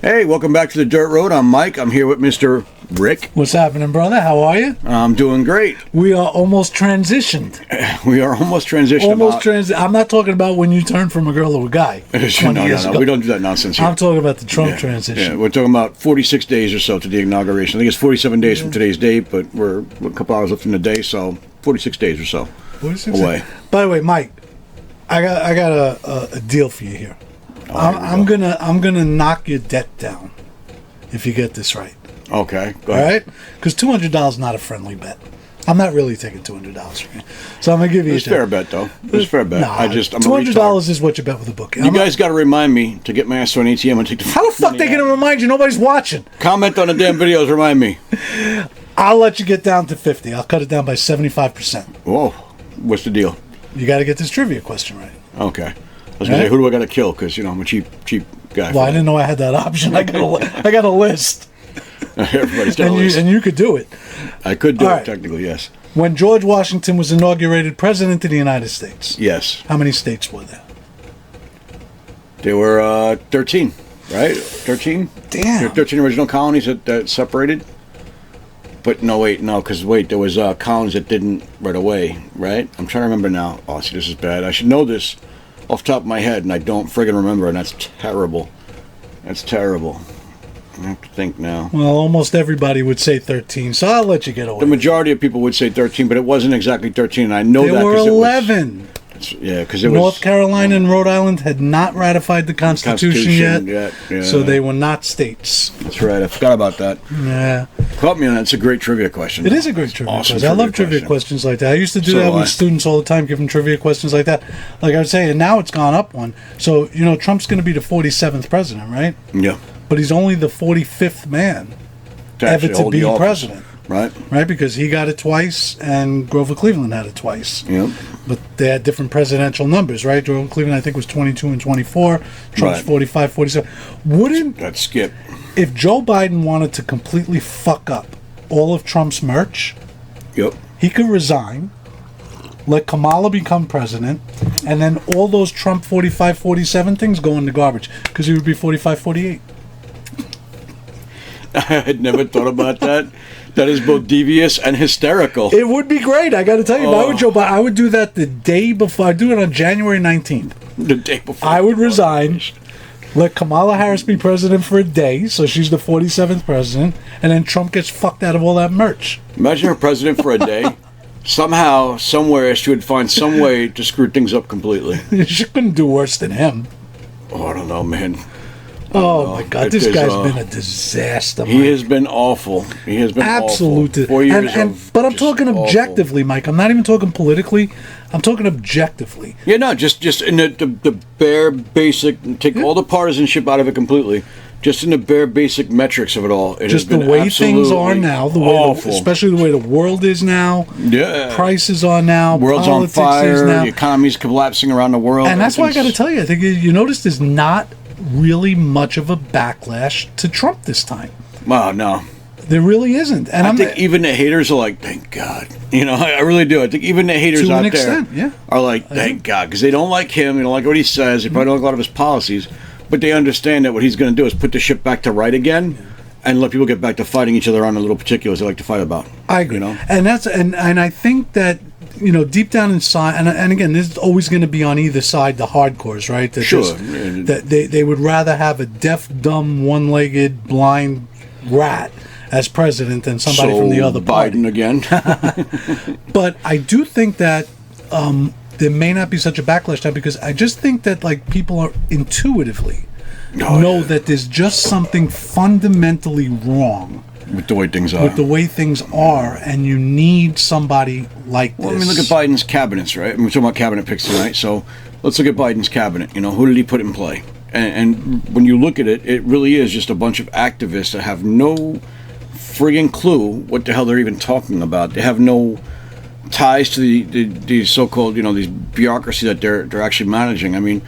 Hey, welcome back to the Dirt Road. I'm Mike. I'm here with Mr. Rick. What's happening, brother? How are you? I'm doing great. We are almost transitioned. We are almost transitioned. I'm not talking about when you turn from a girl to a guy. No. We don't do that nonsense here. I'm talking about the Trump transition. Yeah, we're talking about 46 days or so to the inauguration. I think it's 47 days from today's date, but we're a couple hours left in the day, so 46 days or so 46 away. By the way, Mike, I got a deal for you here. I'm gonna knock your debt down if you get this right. Okay, go All ahead. right? Because $200 is not a friendly bet. I'm not really taking $200 from you, so I'm gonna give you. It's fair bet, though. It's fair bet. Nah, I'm $200 is what you bet with a book. You guys got to remind me to get my ass to an ATM and take the. How the fuck they gonna remind you? Nobody's watching. Comment on the damn videos. Remind me. I'll let you get down to 50. I'll cut it down by 75%. Whoa, what's the deal? You got to get this trivia question right. Okay. I was gonna say, who do I got to kill? Because I'm a cheap guy. Well, I didn't know I had that option. I got a list. Everybody's got a list. And you could do it. I could do All it right. technically, yes. When George Washington was inaugurated president of the United States, Yes. how many states were there? They were 13, right? 13? Damn. There were 13 original colonies that separated. But no, because there was colonies that didn't right away, right? I'm trying to remember now. Oh, see, this is bad. I should know this off the top of my head, and I don't friggin' remember, and that's terrible. That's terrible. I have to think now. Well, almost everybody would say 13, so I'll let you get away. The majority of people would say 13, but it wasn't exactly 13, and I know that There were because 11. because it was North Carolina and Rhode Island had not ratified the Constitution yet, yeah. so they were not states. That's right. I forgot about that. Yeah. Caught me on that. It's a great trivia question. It is a great trivia Awesome question. I love trivia questions like that. I used to do that with students all the time, give them trivia questions like that. Like I was saying, now it's gone up one. So, Trump's going to be the 47th president, right? Yeah. But he's only the 45th man ever to be president. Right. Right? Because he got it twice and Grover Cleveland had it twice. Yep. But they had different presidential numbers, right? Grover Cleveland, I think, was 22 and 24. Trump's 45, 47. That's Skip. If Joe Biden wanted to completely fuck up all of Trump's merch, Yep. he could resign, let Kamala become president, and then all those Trump 45, 47 things go in the garbage because he would be 45, 48. I had never thought about that. That is both devious and hysterical. It would be great. I got to tell you, if I would Joe Biden, I would do that the day before. I'd do it on January 19th. The day before. I would resign, let Kamala Harris be president for a day, so she's the 47th president, and then Trump gets fucked out of all that merch. Imagine her president for a day. Somehow, somewhere, she would find some way to screw things up completely. She couldn't do worse than him. Oh, I don't know, man. Oh my God, this guy's been a disaster. He has been awful. He has been absolutely. awful. 4 years But I'm talking objectively, Mike. I'm not even talking politically. I'm talking objectively. Yeah, no, just in the bare basic. Take all the partisanship out of it completely. Just in the bare basic metrics of it all. It just the way things are now, especially the way the world is now. Yeah, prices are now. World's on fire. The economy's collapsing around the world. And that's why I got to tell you, I think you notice there's not really much of a backlash to Trump this time. Wow, no. There really isn't. And I think even the haters are like, thank God. I really do. I think even the haters out there are like, thank God. Because they don't like him. They don't like what he says. They probably don't like a lot of his policies. But they understand that what he's going to do is put the ship back to right again and let people get back to fighting each other on the little particulars they like to fight about. I agree. And I think that, deep down inside, and again, this is always going to be on either side, the hardcores, right? That sure. That they would rather have a deaf, dumb, one-legged, blind rat as president than somebody from the other party. Biden again. But I do think that there may not be such a backlash now because I just think that people are intuitively know that there's just something fundamentally wrong with the way things are. And you need somebody like this. Well, I mean, look at Biden's cabinets, right? We're talking about cabinet picks tonight, so let's look at Biden's cabinet. Who did he put in play? And when you look at it, it really is just a bunch of activists that have no friggin' clue what the hell they're even talking about. They have no ties to the so-called, these bureaucracy that they're actually managing. I mean,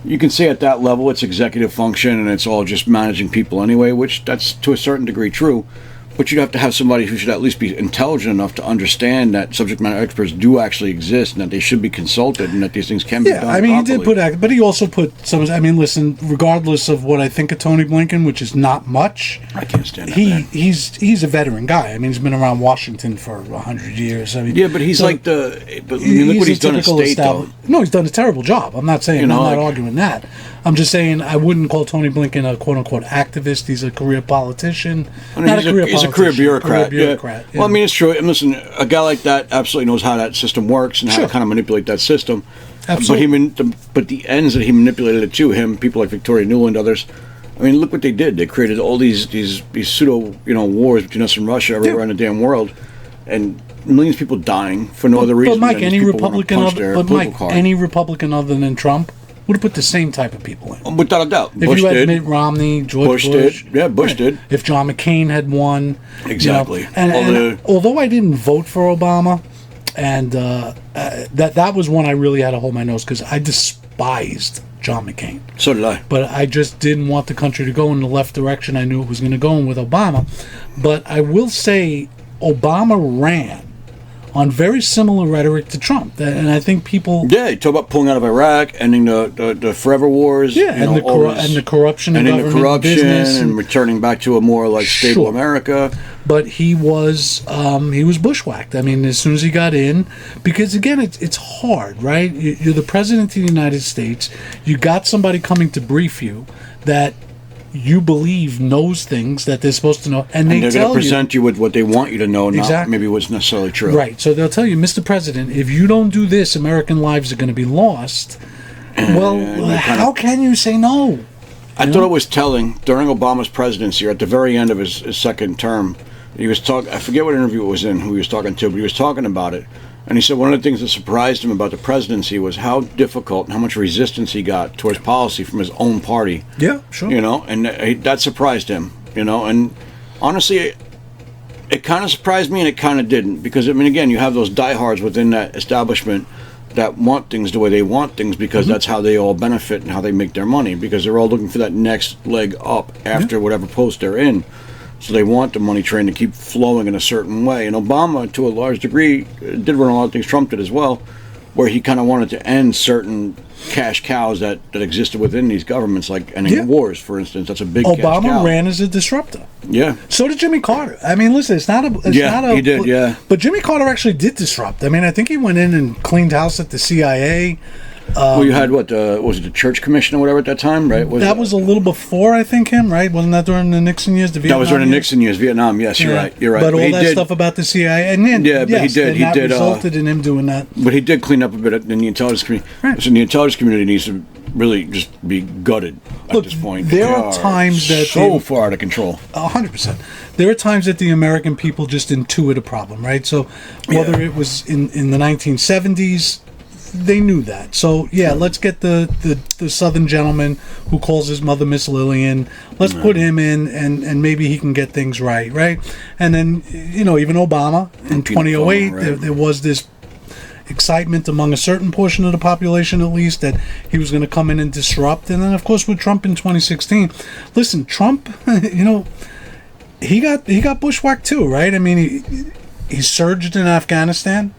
you can say at that level it's executive function and it's all just managing people anyway, which that's to a certain degree true. But you'd have to have somebody who should at least be intelligent enough to understand that subject matter experts do actually exist and that they should be consulted and that these things can be done I mean, properly. he did put, but he also put some. I mean, listen, regardless of what I think of Tony Blinken, which is not much, I can't stand that man. he's a veteran guy. I mean, he's been around Washington for 100 years. I mean, Yeah, but he's so like but I mean, look what he's done in state, though. No, he's done a terrible job. I'm not saying, I'm not arguing that. I'm just saying I wouldn't call Tony Blinken a quote-unquote activist. He's a career politician. I mean, he's a career bureaucrat. Yeah. Well, I mean, it's true. And listen, a guy like that absolutely knows how that system works and how to kind of manipulate that system. Absolutely. But the ends that he manipulated it to, him, people like Victoria Nuland, others. I mean, look what they did. They created all these pseudo wars between us and Russia everywhere in the damn world, and millions of people dying for no other reason. But Mike, any Republican other than Trump would have put the same type of people in. Without a doubt. If Bush you had did. Mitt Romney, Bush did. Yeah, Bush did. If John McCain had won. Exactly. And although I didn't vote for Obama, and that was one I really had to hold my nose because I despised John McCain. So did I. But I just didn't want the country to go in the left direction I knew it was going to go in with Obama. But I will say Obama ran on very similar rhetoric to Trump, and I think people. Yeah, you talk about pulling out of Iraq, ending the forever wars. Yeah, and the corruption, and in the corruption, business, and returning back to a more like stable America. But he was bushwhacked. I mean, as soon as he got in, because again, it's hard, right? You're the president of the United States. You got somebody coming to brief you that you believe knows things that they're supposed to know, and they're going to present you with what they want you to know, not maybe what's necessarily true. Right. So they'll tell you, Mr. President, if you don't do this, American lives are going to be lost. Well, how can you say no? I thought it was telling during Obama's presidency, or at the very end of his second term, he was talking. I forget what interview it was in, who he was talking to, but he was talking about it. And he said one of the things that surprised him about the presidency was how difficult and how much resistance he got towards policy from his own party. Yeah, sure. And that surprised him, and honestly, it kind of surprised me and it kind of didn't. Because, I mean, again, you have those diehards within that establishment that want things the way they want things because that's how they all benefit and how they make their money, because they're all looking for that next leg up after whatever post they're in. So they want the money train to keep flowing in a certain way. And Obama, to a large degree, did run a lot of things. Trump did as well, where he kind of wanted to end certain cash cows that existed within these governments, like ending wars, for instance. That's a big cash cow. Obama ran as a disruptor. Yeah. So did Jimmy Carter. I mean, listen, it's not a... he did, yeah. But Jimmy Carter actually did disrupt. I mean, I think he went in and cleaned house at the CIA. Well, you had was it the Church Commission or whatever at that time, right? That was a little before, I think, him, right? Wasn't that during the Nixon years? That was during the Nixon years, Vietnam. Yes, you're right. But all that stuff about the CIA, and then but he did. That resulted in him doing that. But he did clean up a bit in the intelligence community. Right. So the intelligence community needs to really just be gutted at this point. There are times that so far out of control. 100%. There are times that the American people just intuit a problem, right? So whether it was in the 1970s. They knew that. So, let's get the Southern gentleman who calls his mother Miss Lillian. Let's put him in, and maybe he can get things right? And then, even Obama in 2008, there was this excitement among a certain portion of the population, at least, that he was going to come in and disrupt. And then, of course, with Trump in 2016. Listen, Trump, he got bushwhacked too, right? I mean, he surged in Afghanistan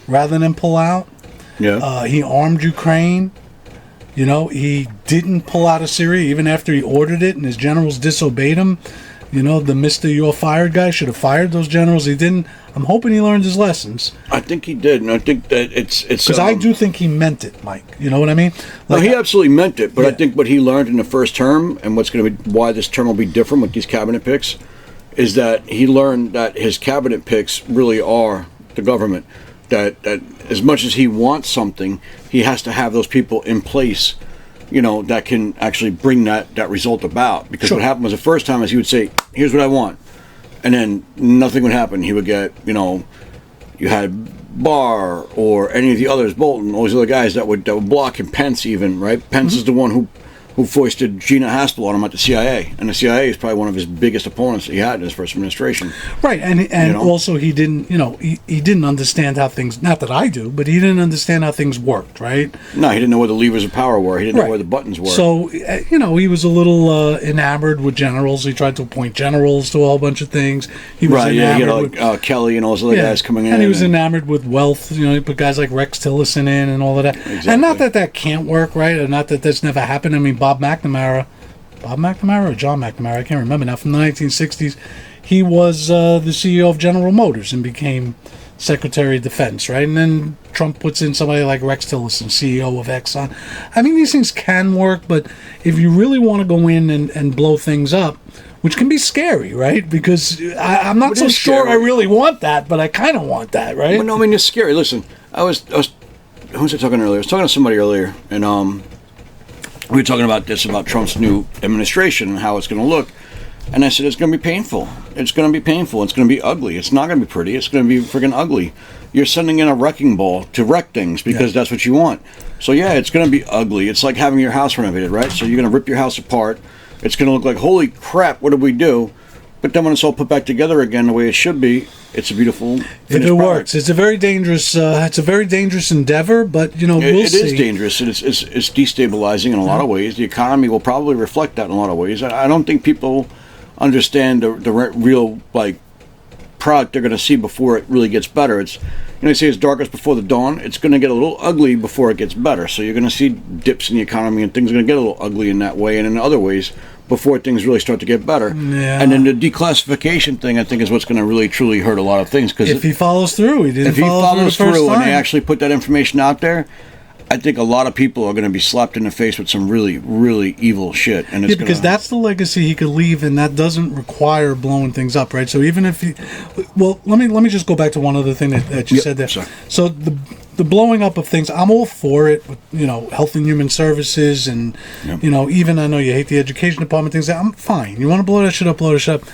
rather than pull out. Yeah. He armed Ukraine. He didn't pull out of Syria even after he ordered it, and his generals disobeyed him. The Mr. You're fired guy should have fired those generals. He didn't. I'm hoping he learned his lessons. I think he did, and I think that it's because I do think he meant it, Mike. You know what I mean? Like, he absolutely meant it, but I think what he learned in the first term, and what's going to be why this term will be different with these cabinet picks, is that he learned that his cabinet picks really are the government. That as much as he wants something, he has to have those people in place, that can actually bring that result about. Because what happened was the first time is he would say, here's what I want. And then nothing would happen. He would get, you had Barr or any of the others, Bolton, all these other guys that would block him, Pence even, right? Pence is the one who who foisted Gina Haspel on him at the CIA, and the CIA is probably one of his biggest opponents that he had in his first administration. Right, and also he didn't, he didn't understand how things. Not that I do, but he didn't understand how things worked. Right? No, he didn't know where the levers of power were. He didn't know where the buttons were. So he was a little enamored with generals. He tried to appoint generals to a whole bunch of things. He was enamored with Kelly and all those other guys coming in, and he was enamored with wealth. He put guys like Rex Tillerson in and all of that. Exactly. And not that can't work, right? Or not that that's never happened. I mean, Bob McNamara or John McNamara, I can't remember now, from the 1960s, he was the CEO of General Motors and became Secretary of Defense, right? And then Trump puts in somebody like Rex Tillerson, CEO of Exxon. I mean, these things can work, but if you really want to go in and blow things up, which can be scary, right? Because I'm not so sure I really want that, but I kind of want that, right? Well, no, I mean, it's scary. Listen, who was I talking earlier? I was talking to somebody earlier, and we were talking about Trump's new administration and how it's going to look. And I said, it's going to be painful. It's going to be painful. It's going to be ugly. It's not going to be pretty. It's going to be friggin' ugly. You're sending in a wrecking ball to wreck things because that's what you want. So, yeah, it's going to be ugly. It's like having your house renovated, right? So you're going to rip your house apart. It's going to look like, holy crap, what did we do? But then when it's all put back together again the way it should be, it's a beautiful finished if it product. works. It's a very dangerous endeavor, but we'll see. It is dangerous. It's destabilizing in a lot of ways. The economy will probably reflect that in a lot of ways. I don't think people understand the real product they're going to see before it really gets better. It's they say it's darkest before the dawn. It's going to get a little ugly before it gets better. So you're going to see dips in the economy and things are going to get a little ugly in that way and in other ways before things really start to get better. Yeah. And then the declassification thing, I think, is what's going to really truly hurt a lot of things. Because if he follows through, if he follows through and they actually put that information out there, I think a lot of people are going to be slapped in the face with some really, really evil shit. And it's because that's the legacy he could leave, and that doesn't require blowing things up, right? So even if let me just go back to one other thing that you said there. Sorry. So the blowing up of things, I'm all for it. Health and Human Services, and even I know you hate the Education Department things. I'm fine. You want to blow that shit up, blow that shit up.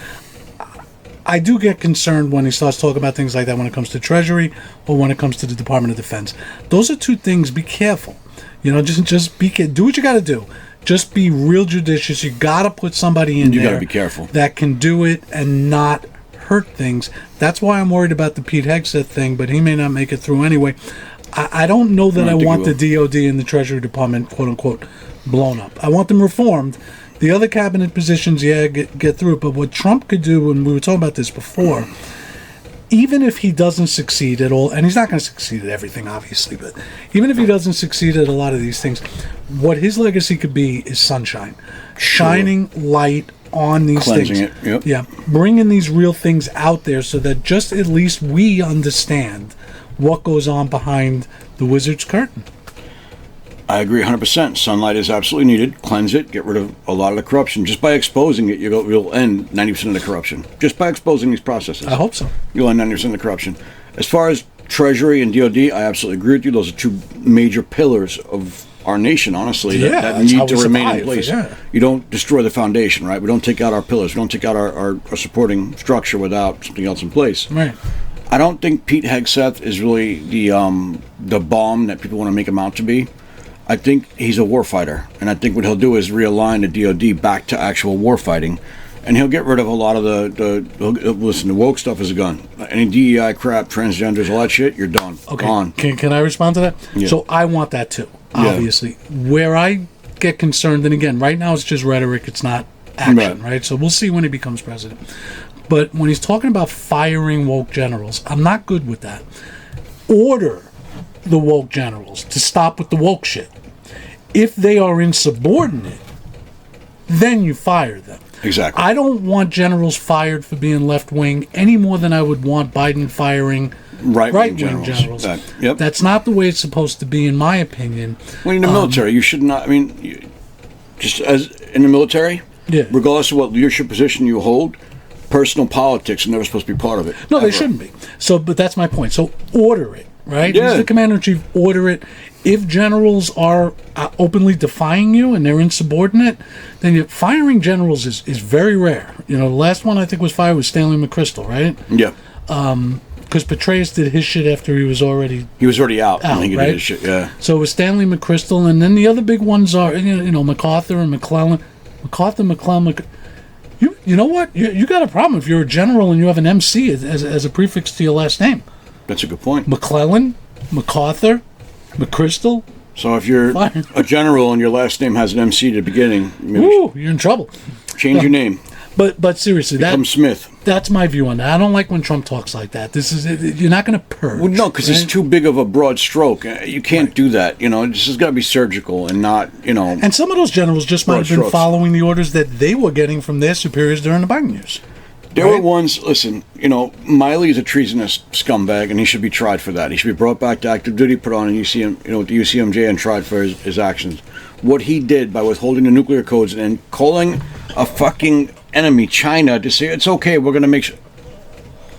I do get concerned when he starts talking about things like that when it comes to Treasury or when it comes to the Department of Defense. Those are two things. Be careful. Just do what you got to do. Just be real judicious. You got to put somebody in there. You got to be careful. That can do it and not hurt things. That's why I'm worried about the Pete Hegseth thing, but he may not make it through anyway. I don't know that I want the DOD and the Treasury Department, quote unquote, blown up. I want them reformed. The other cabinet positions, get through it. But what Trump could do, and we were talking about this before, even if he doesn't succeed at all, and he's not going to succeed at everything, obviously, but even if he doesn't succeed at a lot of these things, what his legacy could be is sunshine. Shining light on these Cleansing things. It, yep. Yeah, bringing these real things out there so that just at least we understand what goes on behind the wizard's curtain. I agree 100%. Sunlight is absolutely needed. Cleanse it. Get rid of a lot of the corruption. Just by exposing it, you'll end 90% of the corruption. Just by exposing these processes. I hope so. You'll end 90% of the corruption. As far as Treasury and DOD, I absolutely agree with you. Those are two major pillars of our nation, honestly, that need to remain in place. Yeah. You don't destroy the foundation, right? We don't take out our pillars. We don't take out our supporting structure without something else in place. Right. I don't think Pete Hegseth is really the bomb that people want to make him out to be. I think he's a warfighter, and I think what he'll do is realign the DOD back to actual warfighting, and he'll get rid of a lot of the woke stuff is a gun. Any DEI crap, transgenders, all that shit, you're done. Okay. Gone. Can I respond to that? Yeah. So I want that too, obviously. Yeah. Where I get concerned, and again, right now it's just rhetoric, it's not action, right? So we'll see when he becomes president. But when he's talking about firing woke generals, I'm not good with that. Order the woke generals to stop with the woke shit. If they are insubordinate, then you fire them. Exactly. I don't want generals fired for being left-wing any more than I would want Biden firing right-wing generals. Yep. That's not the way it's supposed to be, in my opinion. When you're in the military, you should not, just as in the military, regardless of what leadership position you hold, personal politics are never supposed to be part of it. No, they shouldn't be. But that's my point. So order it. Right? Yeah. He's the commander-in-chief. Order it. If generals are openly defying you and they're insubordinate, then firing generals is very rare. The last one I think was fired was Stanley McChrystal, right? Yeah. because Petraeus did his shit after he was already out. I think he right? did his shit, yeah. So it was Stanley McChrystal, and then the other big ones are, MacArthur and McClellan. You know what? You got a problem if you're a general and you have an MC as a prefix to your last name. That's a good point. McClellan, MacArthur, McChrystal. So if you're a general and your last name has an MC at the beginning, you're in trouble. Change your name. But seriously, Become Smith. That's my view on that. I don't like when Trump talks like that. You're not going to purge. Well, no, because it's too big of a broad stroke. You can't do that. This has got to be surgical and not, And some of those generals just might have been following the orders that they were getting from their superiors during the Biden years. There were ones, listen, Miley is a treasonous scumbag, and he should be tried for that. He should be brought back to active duty, put on an UCM, the UCMJ, and tried for his actions. What he did by withholding the nuclear codes and calling a fucking enemy, China, to say, it's okay, we're going to make sure.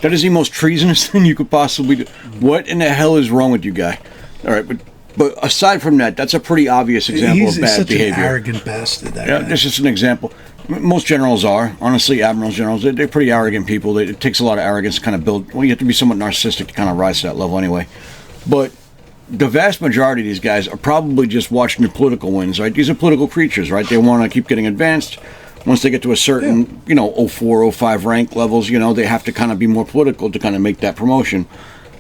That is the most treasonous thing you could possibly do. What in the hell is wrong with you, guy? All right, but aside from that, that's a pretty obvious example of bad behavior. He's such an arrogant bastard, that guy. This is an example. Most generals are. Honestly, admirals, generals, they're pretty arrogant people. It takes a lot of arrogance to kind of build. Well, you have to be somewhat narcissistic to kind of rise to that level anyway. But the vast majority of these guys are probably just watching the political wins, right? These are political creatures, right? They want to keep getting advanced. Once they get to a certain, 04, 05 rank levels, they have to kind of be more political to kind of make that promotion.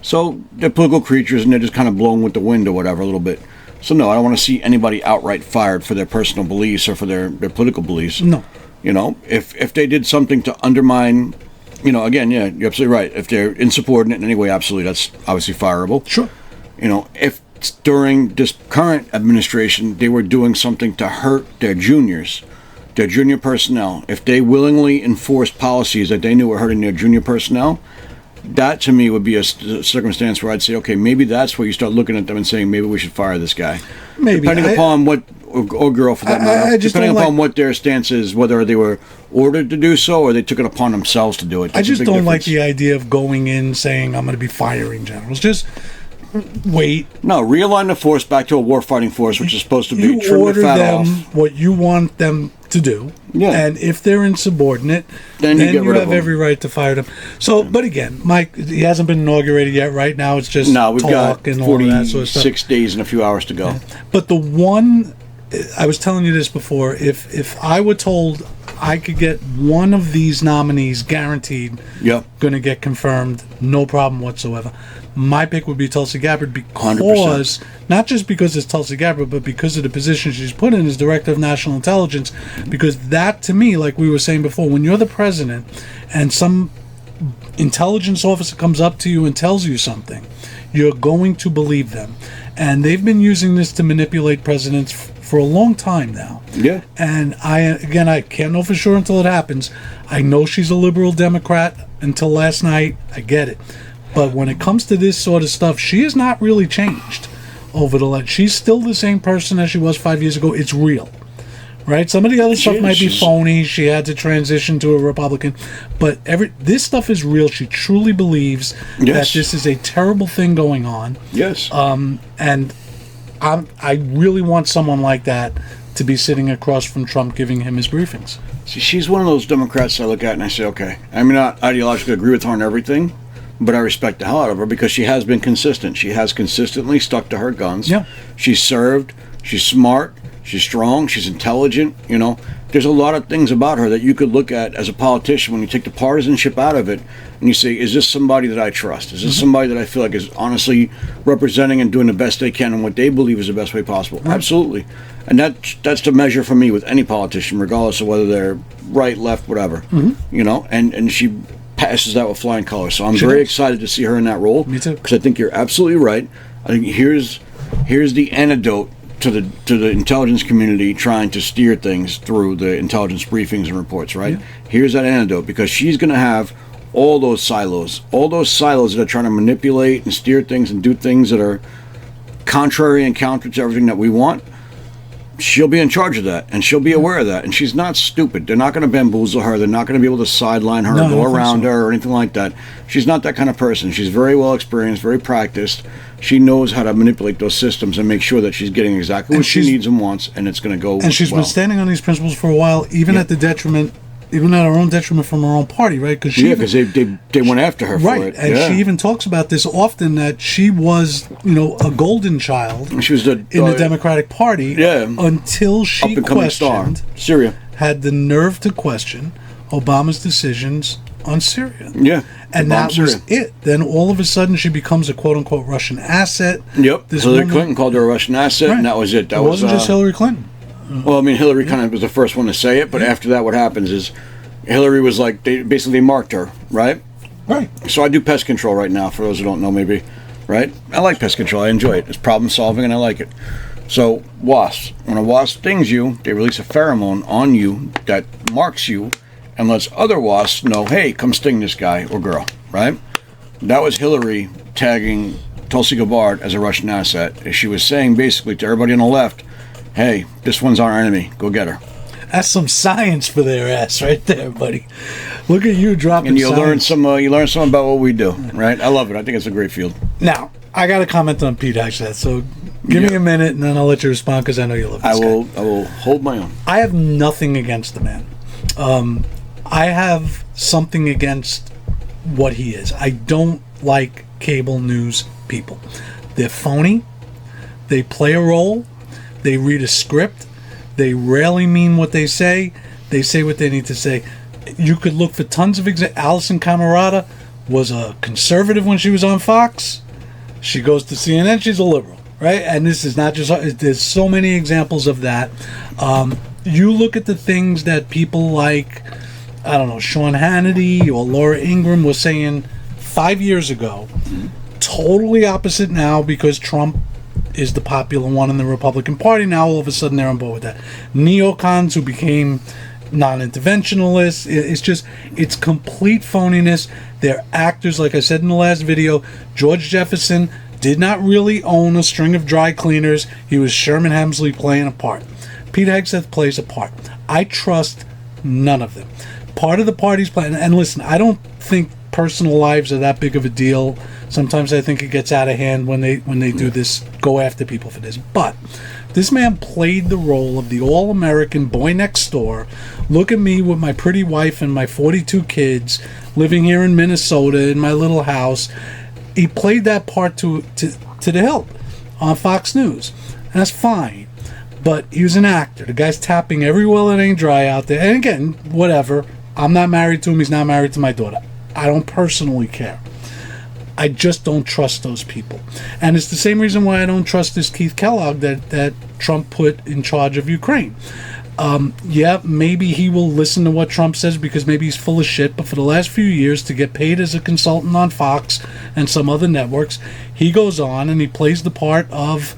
So they're political creatures, and they're just kind of blowing with the wind or whatever a little bit. So no, I don't want to see anybody outright fired for their personal beliefs or for their political beliefs. No. If they did something to undermine, again, yeah, you're absolutely right. If they're insubordinate in any way, absolutely, that's obviously fireable. Sure. If during this current administration they were doing something to hurt their junior personnel, if they willingly enforced policies that they knew were hurting their junior personnel, that to me would be a circumstance where I'd say, okay, maybe that's where you start looking at them and saying, maybe we should fire this guy. Maybe. Depending upon what, or girl for that matter, depending upon what their stance is, whether they were ordered to do so or they took it upon themselves to do it. I just don't like the idea of going in saying, I'm going to be firing generals. Just wait. No, realign the force back to a war-fighting force, which is supposed to be trim the fat off. What you want them to do. Yeah. And if they're insubordinate, then you have every right to fire them. So, but again, Mike, he hasn't been inaugurated yet. Right now, it's just we've talk got and all of that sort of stuff. 46 days and a few hours to go. Yeah. But the one, I was telling you this before, if I were told I could get one of these nominees guaranteed, going to get confirmed, no problem whatsoever, my pick would be Tulsi Gabbard because, 100%. Not just because it's Tulsi Gabbard, but because of the position she's put in as Director of National Intelligence, because that, to me, like we were saying before, when you're the president and some intelligence officer comes up to you and tells you something, you're going to believe them. And they've been using this to manipulate presidents for a long time now. Yeah. And I can't know for sure until it happens. I know she's a liberal Democrat until last night. I get it. But when it comes to this sort of stuff, she has not really changed over the last. She's still the same person as she was 5 years ago. It's real, right? Some of the other stuff might be phony. She had to transition to a Republican, but this stuff is real. She truly believes that this is a terrible thing going on. Yes. And I really want someone like that to be sitting across from Trump giving him his briefings. See, she's one of those Democrats I look at and I say, okay, I may not ideologically agree with her on everything, but I respect the hell out of her because she has been consistent. She has consistently stuck to her guns. Yeah. She's served. She's smart. She's strong. She's intelligent. There's a lot of things about her that you could look at as a politician when you take the partisanship out of it and you say, is this somebody that I trust? Is this somebody that I feel like is honestly representing and doing the best they can and what they believe is the best way possible? Mm-hmm. Absolutely. And that's the measure for me with any politician, regardless of whether they're right, left, whatever. Mm-hmm. And she passes that with flying colors. So I'm very excited to see her in that role. Me too. Because I think you're absolutely right. I think here's the antidote to the intelligence community trying to steer things through the intelligence briefings and reports, right? Yeah. Here's that antidote, because she's going to have all those silos that are trying to manipulate and steer things and do things that are contrary and counter to everything that we want. She'll be in charge of that, and she'll be aware of that, and she's not stupid. They're not going to bamboozle her. They're not going to be able to sideline her or go around her or anything like that. She's not that kind of person. She's very well experienced, very practiced. She knows how to manipulate those systems and make sure that she's getting exactly what she needs and wants, and it's going to go And she's been standing on these principles for a while, even at the detriment even at her own detriment from her own party, right? Because they went after her for it. And she even talks about this often, that she was, a golden child. She was in the Democratic Party until she questioned, Syria. Had the nerve to question Obama's decisions on Syria. Yeah. And that was it. Then all of a sudden she becomes a quote-unquote Russian asset. Yep. Hillary Clinton called her a Russian asset, and that was it. It wasn't just Hillary Clinton. Well, I mean, Hillary kind of was the first one to say it, but after that, what happens is Hillary was like, they basically marked her, right? Right. So I do pest control right now, for those who don't know, maybe, right? I like pest control. I enjoy it. It's problem solving, and I like it. So wasps. When a wasp stings you, they release a pheromone on you that marks you and lets other wasps know, hey, come sting this guy or girl, right? That was Hillary tagging Tulsi Gabbard as a Russian asset. She was saying basically to everybody on the left, hey, this one's our enemy. Go get her. That's some science for their ass right there, buddy. Look at you dropping and you science. learn some about what we do, right? I love it. I think it's a great field. Now, I got to comment on Pete Hegseth, so give me a minute and then I'll let you respond because I know you love this guy. I will hold my own. I have nothing against the man. I have something against what he is. I don't like cable news people. They're phony. They play a role. They read a script. They rarely mean what they say. They say what they need to say. You could look for tons of examples. Alison Camerata was a conservative when she was on Fox. She goes to CNN. She's a liberal, right? And this is not just... There's so many examples of that. You look at the things that people like, I don't know, Sean Hannity or Laura Ingraham was saying 5 years ago. Totally opposite now because Trump is the popular one in the Republican Party. Now all of a sudden they're on board with that. Neocons who became non-interventionalists. It's complete phoniness. They're actors. Like I said in the last video, George Jefferson did not really own a string of dry cleaners. He was Sherman Hemsley playing a part. Pete Hegseth plays a part. I trust none of them. Part of the party's plan, and listen, I don't think personal lives are that big of a deal. Sometimes I think it gets out of hand when they do this, go after people for this. But this man played the role of the all-American boy next door. Look at me with my pretty wife and my 42 kids living here in Minnesota in my little house. He played that part to the hilt on Fox News. And that's fine. But he was an actor. The guy's tapping every well that ain't dry out there. And again, whatever. I'm not married to him. He's not married to my daughter. I don't personally care. I just don't trust those people. And it's the same reason why I don't trust this Keith Kellogg that Trump put in charge of Ukraine. Yeah, maybe he will listen to what Trump says because maybe he's full of shit, but for the last few years, to get paid as a consultant on Fox and some other networks, he goes on and he plays the part of,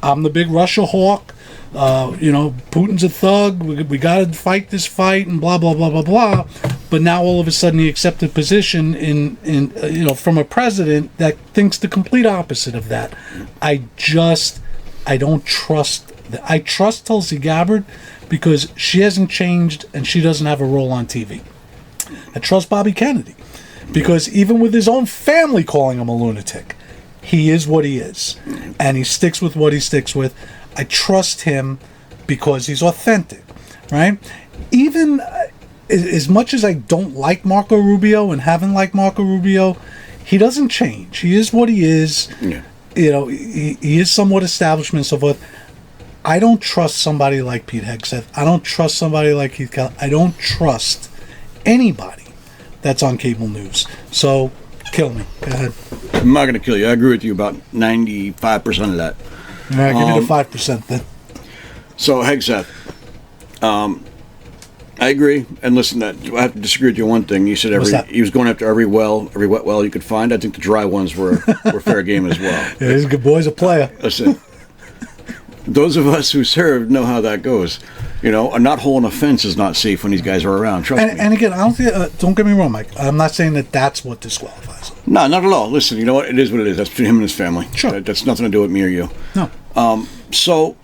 I'm the big Russia hawk, Putin's a thug, we got to fight this fight, and blah, blah, blah, blah, blah. But now all of a sudden he accepted a position from a president that thinks the complete opposite of that. I don't trust that. I trust Tulsi Gabbard because she hasn't changed and she doesn't have a role on TV. I trust Bobby Kennedy because even with his own family calling him a lunatic, he is what he is. And he sticks with what he sticks with. I trust him because he's authentic, right? Even as much as I don't like Marco Rubio and haven't liked Marco Rubio, he doesn't change. He is what he is. Yeah. He is somewhat establishment and so forth. I don't trust somebody like Pete Hegseth. I don't trust somebody like Keith Kellogg. I don't trust anybody that's on cable news. So, kill me. Go ahead. I'm not going to kill you. I agree with you about 95% of that. All right, give me the 5% then. So, Hegseth, I agree. And listen, I have to disagree with you on one thing. You said he was going after every wet well you could find. I think the dry ones were fair game as well. Yeah, he's a good boy. He's a player. Listen, those of us who served know how that goes. A knot hole in a fence is not safe when these guys are around. Trust me. And again, don't get me wrong, Mike. I'm not saying that that's what disqualifies him. No, not at all. Listen, you know what? It is what it is. That's between him and his family. Sure. That's nothing to do with me or you. No. So,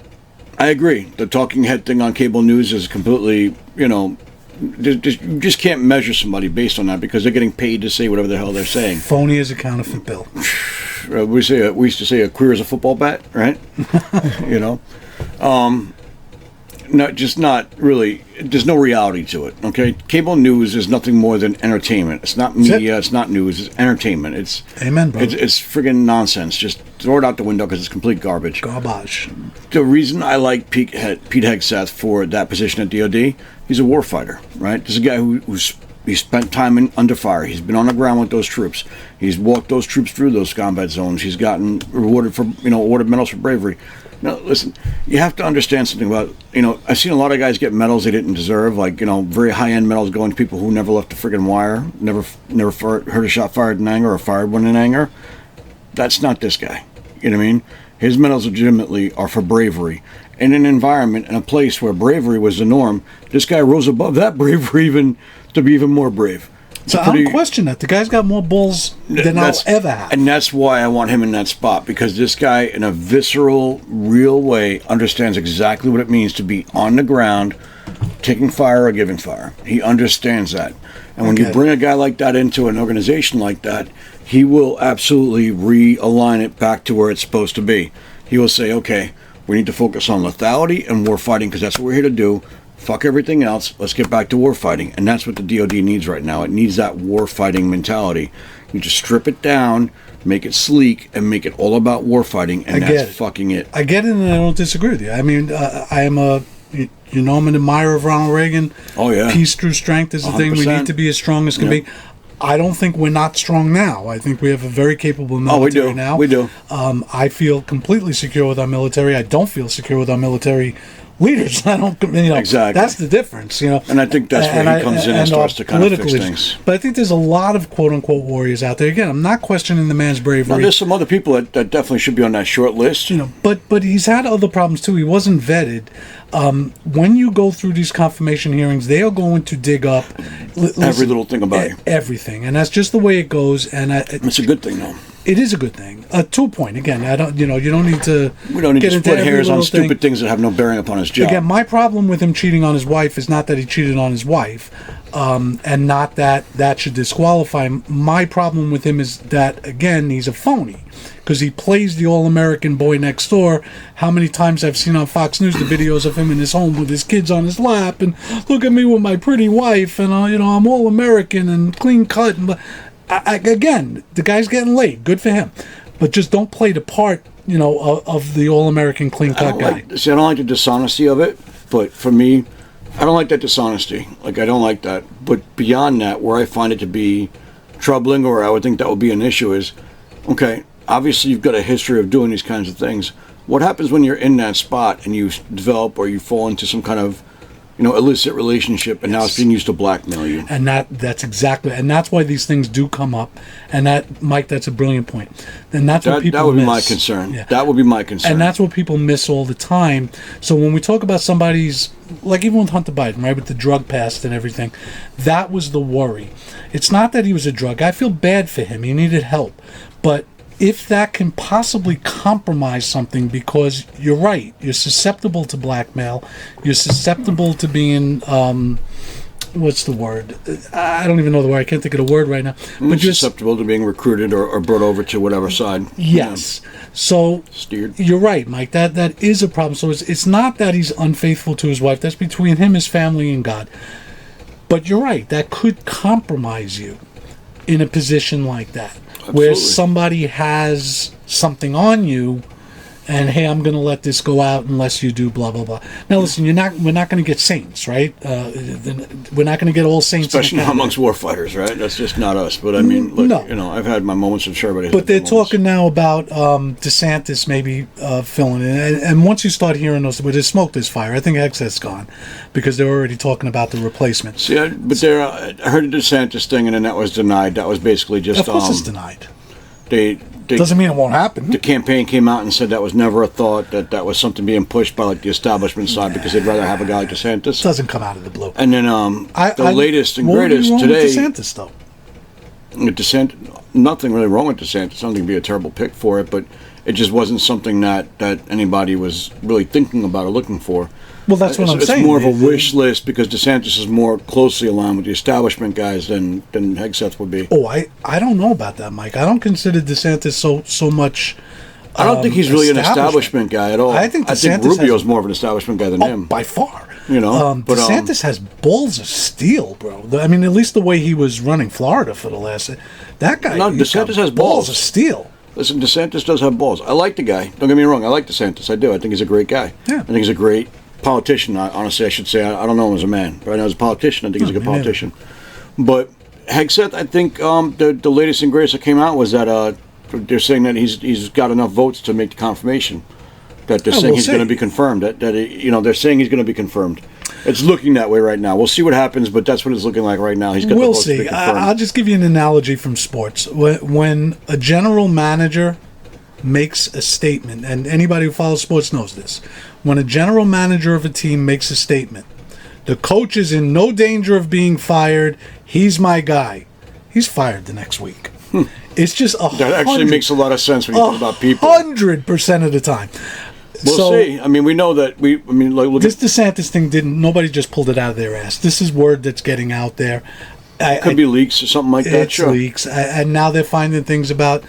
I agree. The talking head thing on cable news is completely, you just can't measure somebody based on that because they're getting paid to say whatever the hell they're saying. Phony as a counterfeit bill. We used to say a queer as a football bat, right? not really. There's no reality to it. Okay, cable news is nothing more than entertainment. It's not media. It's not news. It's entertainment. It's Amen, bro. It's friggin' nonsense. Just throw it out the window because it's complete garbage. Garbage. The reason I like Pete Hegseth for that position at DoD, he's a warfighter, right? This is a guy he spent time under fire. He's been on the ground with those troops. He's walked those troops through those combat zones. He's gotten rewarded for, awarded medals for bravery. Now, listen, you have to understand something about, I've seen a lot of guys get medals they didn't deserve, like, very high-end medals going to people who never left the friggin' wire, never heard a shot fired in anger or fired one in anger. That's not this guy. You know what I mean? His medals legitimately are for bravery. In an environment, in a place where bravery was the norm, this guy rose above that bravery even to be even more brave. So I don't question that. The guy's got more balls than I'll ever have. And that's why I want him in that spot, because this guy, in a visceral, real way, understands exactly what it means to be on the ground, taking fire or giving fire. He understands that. And when you bring a guy like that into an organization like that, he will absolutely realign it back to where it's supposed to be. He will say, okay, we need to focus on lethality and war fighting because that's what we're here to do. Fuck everything else. Let's get back to war fighting. And that's what the DoD needs right now. It needs that war fighting mentality. You just strip it down, make it sleek, and make it all about war fighting, and that's fucking it. I get it, and I don't disagree with you. I mean, I am I'm an admirer of Ronald Reagan. Oh, yeah. Peace through strength is the 100%. Thing. We need to be as strong as can be. I don't think we're not strong now. I think we have a very capable military now. We do. I feel completely secure with our military. I don't feel secure with our military leaders. I don't, exactly. That's the difference, And I think that's where he comes in and starts to kind of fix things. But I think there's a lot of quote-unquote warriors out there. Again, I'm not questioning the man's bravery. No, there's some other people that definitely should be on that short list. But he's had other problems too. He wasn't vetted. When you go through these confirmation hearings, they are going to dig up every little thing about you. Everything, and that's just the way it goes. And it's a good thing, though. It is a good thing. To a point. Again, I don't. You don't need to. We don't need to split hairs on stupid things that have no bearing upon his job. Again, my problem with him cheating on his wife is not that he cheated on his wife, and not that should disqualify him. My problem with him is that, again, he's a phony because he plays the all-American boy next door. How many times I've seen on Fox News the videos of him in his home with his kids on his lap, and look at me with my pretty wife, and I'm all-American and clean cut. And again, the guy's getting laid. Good for him. But just don't play the part, of the all-American clean-cut guy. I don't like the dishonesty of it, but for me, I don't like that dishonesty. I don't like that. But beyond that, where I find it to be troubling, or I would think that would be an issue, is, okay, obviously you've got a history of doing these kinds of things. What happens when you're in that spot and you develop or you fall into some kind of illicit relationship, and now it's being used to blackmail you? And that's exactly, and that's why these things do come up. And that, Mike, that's a brilliant point. And that's what people miss. That would be my concern. Yeah. That would be my concern. And that's what people miss all the time. So when we talk about somebody's, like even with Hunter Biden, right, with the drug past and everything, that was the worry. It's not that he was a drug guy. I feel bad for him. He needed help. But if that can possibly compromise something, because you're right, you're susceptible to blackmail, you're susceptible to being, what's the word? I don't even know the word. I can't think of the word right now. But you're susceptible to being recruited or brought over to whatever side. Yes. So steered. You're right, Mike. That is a problem. So it's not that he's unfaithful to his wife. That's between him, his family, and God. But you're right. That could compromise you in a position like that. Absolutely. Where somebody has something on you, and hey, I'm going to let this go out unless you do blah blah blah. Now, listen, we're not going to get saints, right? We're not going to get all saints, especially not amongst warfighters, right? That's just not us. But I mean, look, I've had my moments of sure, but they're talking now about DeSantis maybe filling in, and once you start hearing those, where there's smoke, there's fire. I think Hegseth's gone because they're already talking about the replacement. See, I heard the DeSantis thing, and then that was denied. That was basically just of course it's denied. They doesn't mean it won't happen. The campaign came out and said that was never a thought, that was something being pushed by the establishment side because they'd rather have a guy like DeSantis. Doesn't come out of the blue. And then the latest and greatest today. With DeSantis, though? With DeSantis, nothing really wrong with DeSantis. I don't think it'd be a terrible pick for it, but it just wasn't something that anybody was really thinking about or looking for. Well, that's what I'm saying. It's more of a wish list because DeSantis is more closely aligned with the establishment guys than Hegseth would be. Oh, I don't know about that, Mike. I don't consider DeSantis so much I don't think he's really an establishment guy at all. I think Rubio's more of an establishment guy than him. By far. But DeSantis has balls of steel, bro. I mean, at least the way he was running Florida for the last... That guy... No, DeSantis has balls of steel. Listen, DeSantis does have balls. I like the guy. Don't get me wrong. I like DeSantis. I do. I think he's a great guy. Yeah. I think he's a great politician. Honestly, I should say. I don't know him as a man. But I know as a politician, I think he's a good politician. But Hegseth, I think the latest and greatest that came out was that they're saying that he's got enough votes to make the confirmation. That they're saying he's going to be confirmed. They're saying he's going to be confirmed. It's looking that way right now. We'll see what happens, but that's what it's looking like right now. He's got the votes to be confirmed. I'll just give you an analogy from sports. When a general manager makes a statement, and anybody who follows sports knows this, when a general manager of a team makes a statement, the coach is in no danger of being fired. He's my guy. He's fired the next week. It's just that actually makes a lot of sense when you think about people. 100% of the time. We'll see. I mean, we know that look this DeSantis thing didn't. Nobody just pulled it out of their ass. This is word that's getting out there. Could be leaks or something like that. It's leaks, and now they're finding things about.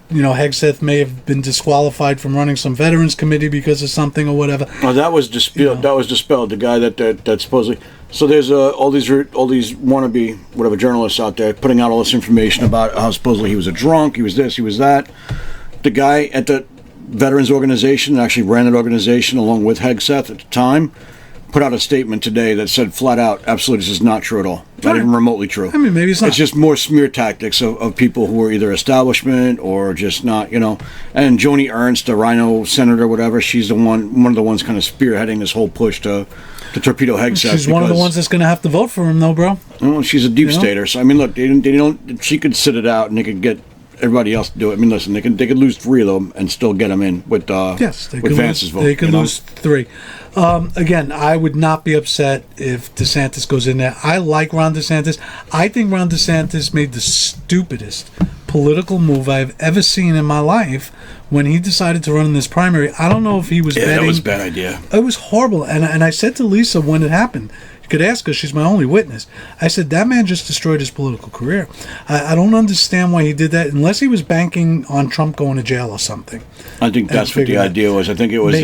Hegseth may have been disqualified from running some veterans committee because of something or whatever. Oh, that was dispelled. That was dispelled. The guy that supposedly. So there's all these wannabe whatever journalists out there putting out all this information about how supposedly he was a drunk, he was this, he was that. The guy at the veterans organization that actually ran that organization along with Hegseth at the time put out a statement today that said flat out, absolutely, this is not true at all. Not even remotely true. I mean, maybe it's not. It's just more smear tactics of people who are either establishment or just not, And Joni Ernst, the Rhino senator, whatever, she's one of the ones kind of spearheading this whole push to torpedo Hegseth. She's one of the ones that's going to have to vote for him, though, bro. Well, she's a deep stater. So I mean, look, they don't. She could sit it out, and they could get everybody else to do it. I mean, listen, they could lose 3 of them and still get them in with Vance's vote. They could lose 3. Again, I would not be upset if DeSantis goes in there. I like Ron DeSantis. I think Ron DeSantis made the stupidest political move I've ever seen in my life when he decided to run in this primary. I don't know if he was betting. That was a bad idea. It was horrible. And I said to Lisa when it happened, you could ask her, she's my only witness. I said, that man just destroyed his political career. I don't understand why he did that, unless he was banking on Trump going to jail or something. I think that's what the idea was. I think it was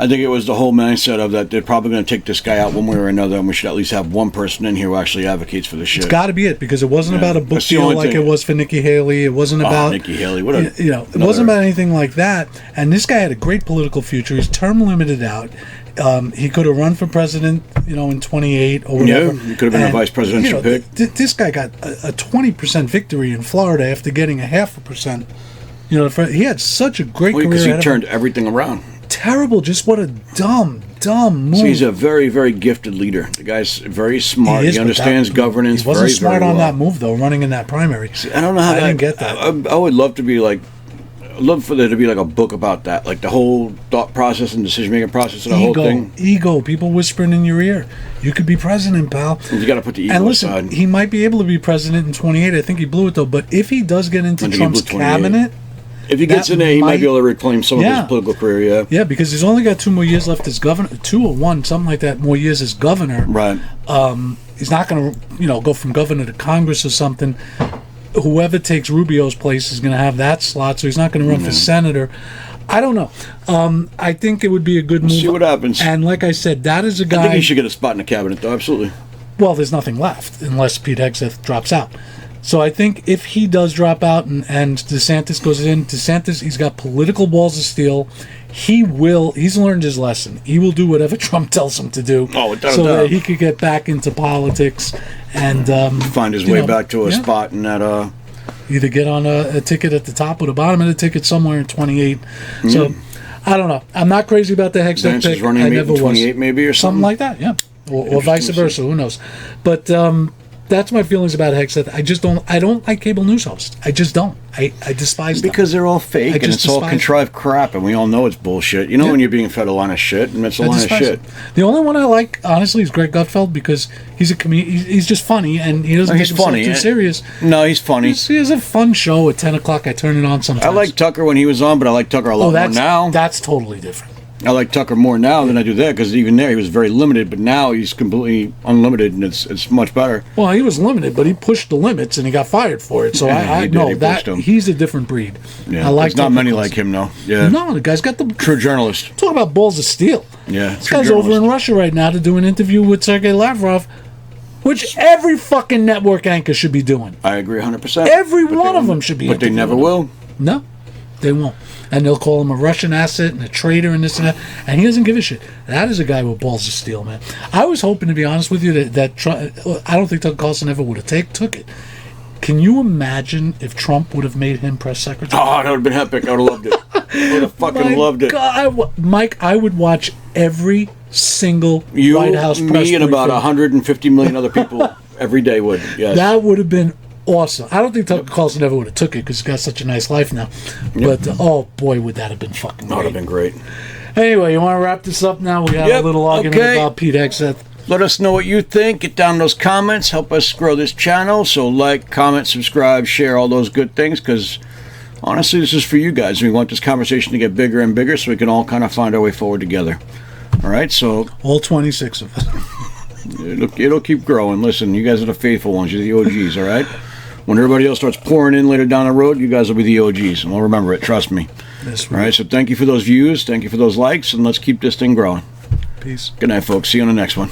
I think it was the whole mindset of that they're probably going to take this guy out one way or another, and we should at least have one person in here who actually advocates for this shit. It's got to be it, because it wasn't about a book deal like it was for Nikki Haley. It wasn't about Nikki Haley. It wasn't about anything like that. And this guy had a great political future. He's term limited out. He could have run for president, in 28 or whatever. Yeah, he could have been a vice presidential pick. This guy got a 20% victory in Florida after getting a 0.5%. He had such a great career. Because he turned everything around. Terrible. Just what a dumb move. So he's a very, very gifted leader. The guy's very smart. He understands governance. He wasn't smart on that move, though, running in that primary. See, I don't know how I didn't get that. I would love to be like. I'd love for there to be like a book about that, like the whole thought process and decision-making process of the whole thing. Ego, people whispering in your ear. You could be president, pal. You got to put the ego aside. And listen, aside. He might be able to be president in 28. I think he blew it, though. But if he does get into Trump's cabinet... If he gets in there, he might be able to reclaim some of his political career, yeah. Yeah, because he's only got 2 more years left as governor. 2 or 1, something like that, more years as governor. Right. He's not going to, go from governor to Congress or something. Whoever takes Rubio's place is going to have that slot, so he's not going to run for senator. I don't know. I think it would be a good move. See what happens. And like I said, that is a guy... I think he should get a spot in the cabinet, though, absolutely. Well, there's nothing left, unless Pete Hegseth drops out. So I think if he does drop out and DeSantis goes in, he's got political balls of steel. He's learned his lesson. He will do whatever Trump tells him to do that he could get back into politics and find his way back to a spot in that... Either get on a ticket at the top or the bottom of the ticket somewhere in 28. So, I don't know. I'm not crazy about the Hegseth pick. Running I never 28 was. Maybe or something like that, yeah. Or vice versa, who knows. But... that's my feelings about Hegseth. I don't like cable news hosts. I just don't. I despise them. Because they're all fake and it's all contrived crap, and we all know it's bullshit. When you're being fed a line of shit, and it's a line of shit. The only one I like, honestly, is Greg Gutfeld, because he's a comedian. He's just funny, and he doesn't take himself too serious. No, he's funny. He has a fun show at 10 o'clock. I turn it on sometimes. I like Tucker when he was on, but I like Tucker a lot more now. That's totally different. I like Tucker more now than I do there, because even there he was very limited, but now he's completely unlimited, and it's much better. Well, he was limited, but he pushed the limits, and he got fired for it. So I know that he's a different breed. Yeah, I like. There's not many like him, though. Yeah, no, the guy's got the true journalist. Talk about balls of steel. Yeah, this guy's over in Russia right now to do an interview with Sergei Lavrov, which every fucking network anchor should be doing. I agree 100%. Every one of them should be. But they never will. No, they won't. And they'll call him a Russian asset and a traitor and this and that. And he doesn't give a shit. That is a guy with balls of steel, man. I was hoping, to be honest with you, that Trump, I don't think Tucker Carlson ever would have took it. Can you imagine if Trump would have made him press secretary? Oh, that would have been epic. I would have loved it. I would have fucking loved it. God, Mike, I would watch every single White House press me, and about 150 million other people every day would. Yes. That would have been awesome. I don't think Tucker Carlson ever would have took it because he's got such a nice life now. But oh boy, would that have been fucking great. That would have been great. Anyway, you want to wrap this up now? We got a little argument about Pete Hegseth. Let us know what you think. Get down in those comments. Help us grow this channel. So like, comment, subscribe, share, all those good things, because honestly, this is for you guys. We want this conversation to get bigger and bigger so we can all kind of find our way forward together. All right, so all 26 of us. It'll keep growing. Listen, you guys are the faithful ones. You're the OGs, all right? When everybody else starts pouring in later down the road, you guys will be the OGs, and we'll remember it. Trust me. That's right. All right, so thank you for those views. Thank you for those likes, and let's keep this thing growing. Peace. Good night, folks. See you on the next one.